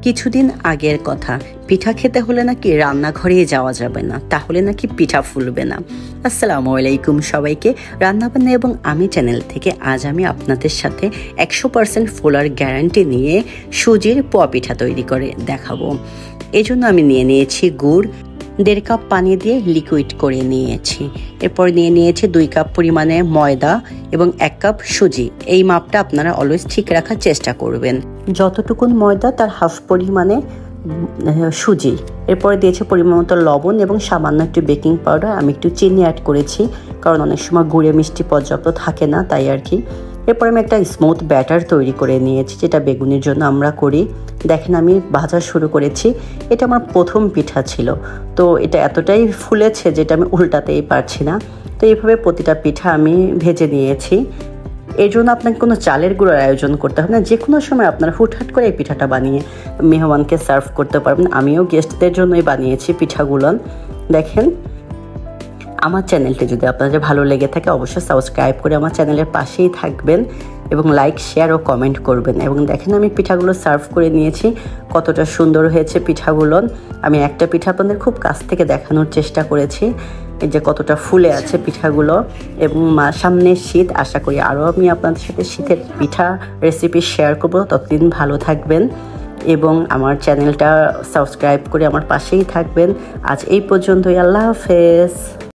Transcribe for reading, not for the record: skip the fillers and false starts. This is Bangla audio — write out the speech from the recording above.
কিছুদিন আগের কথা, পিঠা খেতে হলে নাকি রান্নাঘরেই যাওয়া যাবে না, তাহলে নাকি পিঠা ফুলবে না। আসসালামু আলাইকুম সবাইকে, রান্নাবান্না এবং আমি চ্যানেল থেকে আজ আমি আপনাদের সাথে 100% ফোলার গ্যারান্টি নিয়ে সুজির পোয়া পিঠা তৈরি করে দেখাবো। এজন্য আমি নিয়ে নিয়েছি গুড়, 1.5 কাপ পানি দিয়ে লিকুইড করে নিয়েছি। এরপর নিয়ে নিয়েছি 2 কাপ পরিমাণে ময়দা এবং 1 কাপ সুজি। এই মাপটা আপনারা অলওয়েজ ঠিক রাখার চেষ্টা করবেন। যতটুকুন ময়দা তার হাফ পরিমাণে সুজি। এরপরে দিয়েছি পরিমাণ মতো লবণ এবং সামান্য একটু বেকিং পাউডার। আমি একটু চিনি অ্যাড করেছি, কারণ অনেক সময় গুড়ে মিষ্টি পর্যাপ্ত থাকে না, তাই আর কি। এরপর আমি একটা স্মুথ ব্যাটার তৈরি করে নিয়েছি, যেটা বেগুনের জন্য আমরা করি। দেখেন আমি ভাজা শুরু করেছি। এটা আমার প্রথম পিঠা ছিল, তো এটা এতটাই ফুলেছে যেটা আমি উল্টাতেই পারছি না। তো এইভাবে প্রতিটা পিঠা আমি ভেজে নিয়েছি। এর জন্য আপনাকে কোনো চালের গুঁড়োর আয়োজন করতে হবে না, যে কোনো সময় আপনারা হুটহাট করে এই পিঠাটা বানিয়ে মেহমানকে সার্ভ করতে পারবেন। আমিও গেস্টদের জন্যই বানিয়েছি পিঠাগুলো। দেখেন, আমার চ্যানেলটি যদি আপনাদের ভালো লেগে থাকে অবশ্যই সাবস্ক্রাইব করে আমার চ্যানেলের পাশেই থাকবেন এবং লাইক, শেয়ার ও কমেন্ট করবেন। এবং দেখেন আমি পিঠাগুলো সার্ভ করে নিয়েছি, কতটা সুন্দর হয়েছে পিঠাগুলো। আমি একটা পিঠা আপনাদের খুব কাছ থেকে দেখানোর চেষ্টা করেছি, এই যে কতটা ফুলে আছে পিঠাগুলো। এবং সামনে শীত, আশা করি আরও আমি আপনাদের সাথে শীতের পিঠা রেসিপি শেয়ার করবো। ততদিন ভালো থাকবেন এবং আমার চ্যানেলটা সাবস্ক্রাইব করে আমার পাশেই থাকবেন। আজ এই পর্যন্তই, আল্লাহ হাফেজ।